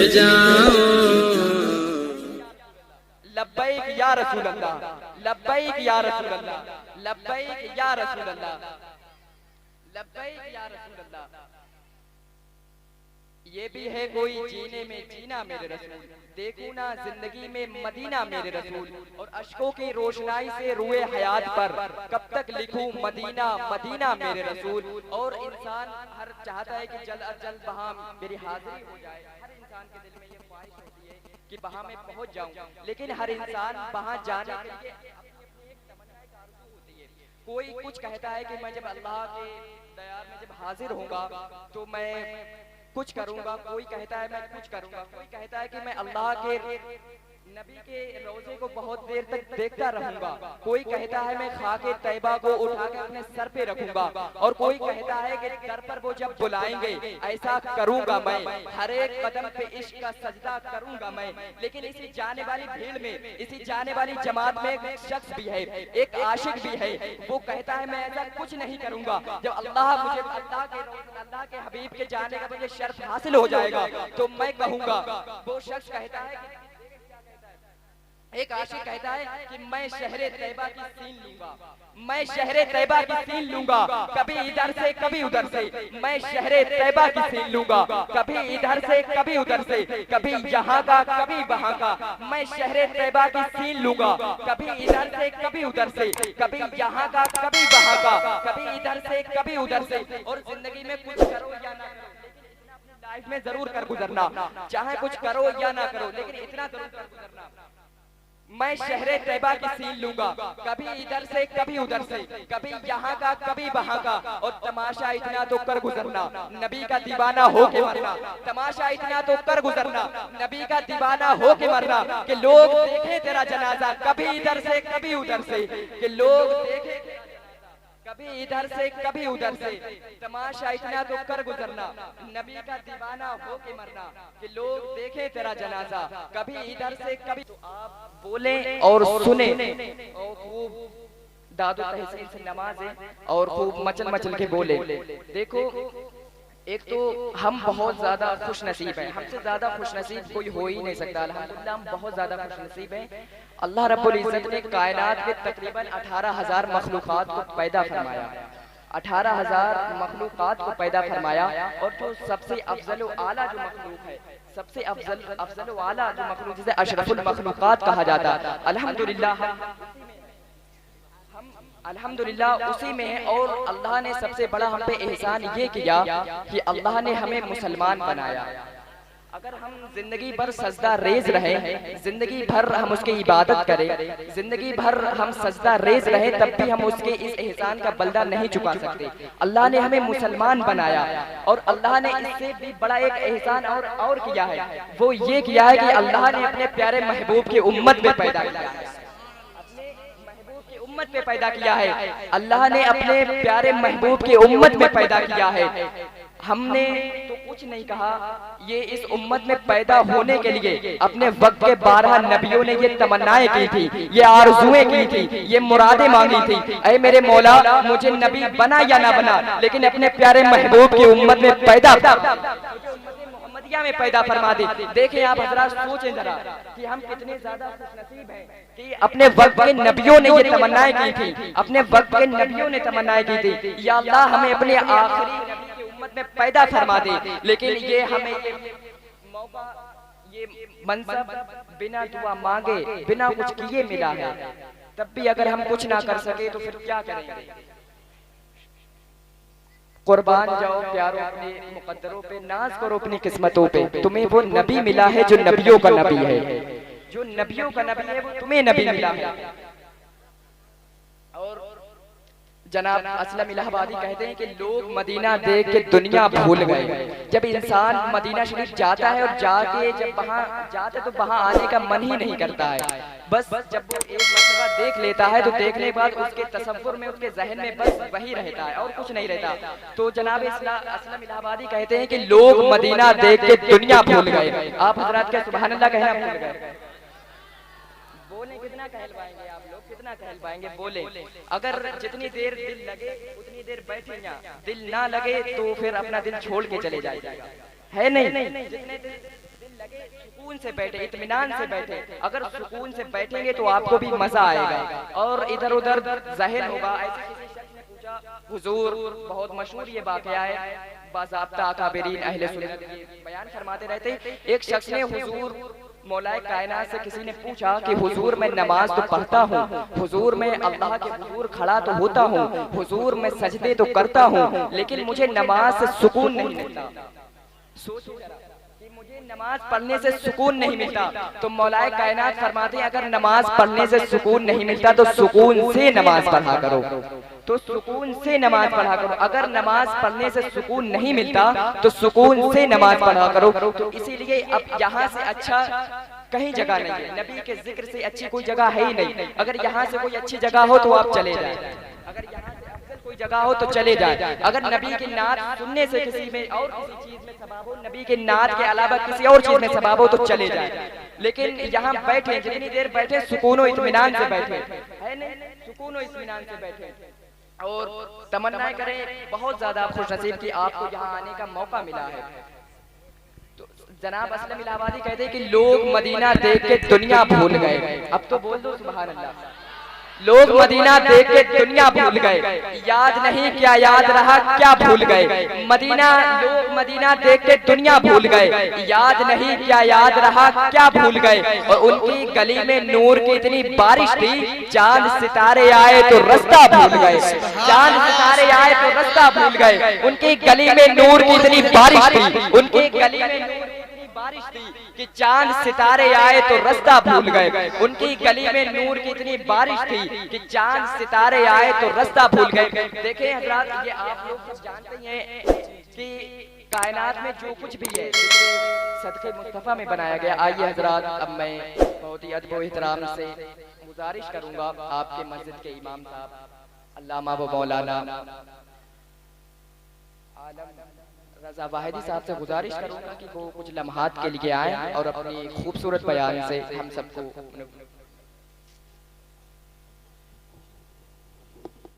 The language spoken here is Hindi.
जाऊं। लब्बैक या रसूल अल्लाह, लब्बैक या रसूल अल्लाह, लब्बैक या रसूल अल्लाह, लब्बैक या रसूल अल्लाह। ये भी है कोई जीने में जीना मेरे रसूल, देखूं ना जिंदगी में मदीना मेरे रसूल, और अश्कों की रोशनाई से रुए हयात पर कब तक लिखूं मदीना मदीना मेरे रसूल। और इंसान हर चाहता है कि जल्द अज जल्द वहां मेरी हाजिरी हो जाए। हर इंसान के दिल में ये ख्वाहिश होती है कि वहां मैं पहुंच जाऊं, लेकिन हर इंसान वहां जाने के लिए अपनी एक तमन्ना एक आरज़ू होती है। कोई कुछ कहता है कि मैं जब अल्लाह के दयार में जब हाजिर होऊंगा तो मैं कुछ करूंगा, कोई कहता है मैं कुछ करूंगा, कोई कहता है कि मैं अल्लाह के नबी के रोजे को बहुत देर तक देखता रहूंगा, कोई कहता है मैं खाके तैबा को उठा के अपने सर पे रखूंगा, और कोई कहता है कि दर पर वो जब बुलाएंगे ऐसा करूंगा मैं, हर एक कदम पे इश्क का सजदा करूंगा मैं। लेकिन इसी जाने वाली भीड़ में, इसी जाने वाली जमात में एक शख्स भी है, एक आशिक भी है, वो कहता है मैं ऐसा कुछ नहीं करूंगा, जब अल्लाह मुझे अल्लाह के हबीब के जाने का मुझे शर्फ हासिल हो जाएगा तो मैं कहूंगा। वो शख्स कहता है, एक आशिक कहता है कि मैं शहरे तैबा की सीन लूंगा, मैं शहरे तैबा की सीन लूंगा, कभी इधर से कभी उधर से, मैं शहरे तैबा की सीन लूंगा, कभी इधर से कभी उधर से, कभी यहाँ का कभी वहाँ का, मैं शहरे तैबा की सीन लूंगा, कभी इधर से कभी उधर से, कभी यहाँ का कभी वहाँ का, कभी इधर से कभी उधर से। और जिंदगी में कुछ करो या ना करो, लाइफ में जरूर कर गुजरना, चाहे कुछ करो या ना करो, लेकिन इतना जरूर कर गुजरना। मैं शहरे तैबा की सीन लूंगा, कभी इधर से कभी उधर से, कभी यहाँ का कभी वहाँ का, और तमाशा इतना तो कर गुजरना, नबी का दीवाना हो के मरना, तमाशा इतना तो कर गुजरना, नबी का दीवाना हो के मरना, कि लोग देखे तेरा जनाजा कभी इधर से कभी उधर से, कि लोग देखे कभी इधर से कभी उधर से, तमाशा इतना तो कर गुजरना, नबी का दीवाना हो के मरना, कि लोग देखे तेरा जनाजा कभी इधर से कभी। तो आप बोले और सुने और खूब दादो तहसीन से नमाजें और खूब मचल मचल के बोले। देखो, एक तो हम बहुत ज्यादा खुश नसीब हैं, हमसे ज्यादा खुश नसीब कोई हो ही नहीं सकता। अल्हम्दुलिल्लाह हम बहुत ज्यादा खुश नसीब हैं। अल्लाह रब्बुल इज्जत ने कायनात के तकरीबन 18,000 मखलूकात को पैदा फरमाया, 18,000 मखलूकात को पैदा फरमाया, और जो सबसे अफजल आला जो मखलूक है, सबसे अफजल आला जो मखलूक जिसे अशरफुल मखलूकात कहा जाता है, अल्हम्दुलिल्लाह उसी में है। और अल्लाह ने सबसे बड़ा हम पे एहसान ये किया कि अल्लाह ने हमें मुसलमान बनाया। अगर हम जिंदगी भर सजदा रेज रहे, जिंदगी भर हम उसकी इबादत करें, जिंदगी भर हम सजदा रेज रहे, तब भी हम उसके इस एहसान का बलदा नहीं चुका सकते। अल्लाह ने हमें मुसलमान बनाया, और अल्लाह ने इससे भी बड़ा एक एहसान और किया है, वो ये किया है कि अल्लाह ने अपने प्यारे महबूब की उम्मत में पैदा किया है, उम्मत में पैदा किया है। अल्लाह ने अपने प्यारे महबूब की उम्मत में पैदा किया है। हमने तो कुछ नहीं कहा, ये इस उम्मत में पैदा होने के लिए अपने वक्त के 12 नबियों ने ये तमन्नाएं की थी, ये आरज़ुएं की थी, ये मुरादें मांगी थी, ऐ मेरे मौला मुझे नबी बना या ना बना, लेकिन अपने प्यारे महबूब की उम्मत में पैदा में पैदा फरमा दी। देखें आप हजरात, सोचें जरा कि हम कितने ज्यादा खुशनसीब हैं कि अपने वक्त के नबियों ने ये तमन्नाएं की थी, अपने वक्त के नबियों ने तमन्नाएं की थी, या अल्लाह हमें अपने आखिरी नबी की उम्मत में पैदा फरमा दे। लेकिन ये हमें ये मौका, ये मनसब बिना दुआ मांगे, बिना कुछ किए मिला है। तब भी अगर हम कुछ ना कर सके तो फिर क्या करेंगे? कुर्बान जाओ प्यारो अपने मुकद्दरों पे, नाज करो अपनी किस्मतों पे। तुम्हें वो नबी मिला है जो नबियों का नबी है, जो नबियों का नबी है वो तुम्हें नबी मिला है। और जनाब असलम इलाहाबादी कहते हैं कि लोग मदीना देख के दुनिया भूल गए। जब इंसान मदीना शरीफ जाता है और जाके जब वहाँ जाता है तो वहाँ आने का मन ही नहीं करता है। बस जब वो एक मरतबा देख लेता है तो देखने के बाद उसके तसव्वुर में, उसके जहन में बस वही रहता है और कुछ नहीं रहता। तो जनाब असलम इलाहाबादी कहते हैं कि लोग मदीना देख के दुनिया भूल गए। आप हजरात के सुभान अल्लाह कहना भूल गए। बोले कितना कहल पाएंगे आप लोग, कितना कहल पाएंगे? बोले अगर जितनी देर दिल लगे उतनी देर बैठे, दिल ना लगे तो फिर अपना दिल छोड़ के चले जाइएगा, है नहीं। जितने दिल लगे सुकून से बैठे, इत्मीनान से बैठे। अगर सुकून से बैठेंगे तो आपको भी मजा आएगा और इधर उधर ज़ाहिर होगा। ऐसे किसी शख्स ने पूछा, हुजूर बहुत मशहूर ये वाकया है, बाज़ाब्ता अकाबिरीन अहले सुन्नत बयान फरमाते रहते। एक शख्स ने हुजूर मौलाए कायनात से किसी ने पूछा कि हुजूर मैं नमाज तो पढ़ता हूँ, हुजूर मैं अल्लाह के हुजूर खड़ा तो होता हूँ, हुजूर मैं सजदे तो करता हूँ, लेकिन मुझे नमाज से सुकून नहीं मिलता। सोचो कि मुझे नमाज पढ़ने से सुकून नहीं मिलता। तो मौलाए कायनात फरमाते हैं अगर नमाज पढ़ने से सुकून नहीं मिलता तो सुकून से नमाज पढ़ा करो, तो सुकून से नमाज पढ़ा करो। अगर नमाज पढ़ने से सुकून नहीं मिलता तो सुकून से नमाज पढ़ा करो। तो इसीलिए अब यहाँ से अच्छा कहीं जगह नहीं है, नबी के जिक्र से अच्छी कोई जगह है ही नहीं। अगर यहाँ से कोई अच्छी जगह हो तो आप चले जाए, अगर यहाँ से अफजल कोई जगह हो तो चले जाए। अगर नबी की नात सुनने से किसी में और किसी चीज में सवाब हो, नबी के नात के अलावा किसी और चीज में सवाब हो तो चले जाए। लेकिन यहाँ बैठे, जितनी देर बैठे सुकून व इत्मीनान से बैठे, है नहीं, सुकून व इत्मीनान से बैठे और तमन्नाएं करें बहुत ज्यादा खुश नसीब कि आपको यहाँ आने का मौका मिला है। तो जनाब असलम इलाहाबादी कहते हैं कि लोग मदीना देख के दुनिया भूल गए। अब तो बोल दो सुभान अल्लाह। लोग मदीना देख के दुनिया भूल गए, याद नहीं क्या याद रहा क्या भूल गए। मदीना, लोग मदीना देख के दुनिया भूल गए, याद नहीं क्या याद रहा क्या भूल गए। और उनकी गली में नूर की इतनी बारिश थी, चांद सितारे आए तो रास्ता भूल गए, चांद सितारे आए तो रास्ता भूल गए। उनकी गली में नूर की इतनी बारिश थी, उनकी गली में नूर की इतनी बारिश थी कि चांद सितारे आए तो रास्ता भूल गए। उनकी गली में नूर की इतनी बारिश थी कि चांद सितारे आए तो रास्ता भूल गए। देखें हजरात, ये आप लोग सब जानते हैं कि कायनात में जो कुछ भी है सदके मुस्तफा में बनाया गया। आइए हजरात, अब मैं बहुत ही अदब व एहतराम से गुजारिश करूंगा आपके मस्जिद के इमाम साहब अल्लामा व मौलाना आलम रजा वाहिदी साहब से गुजारिश करूंगा कि वो कुछ लम्हात के लिए आए और अपनी खूबसूरत बयान से हम सबको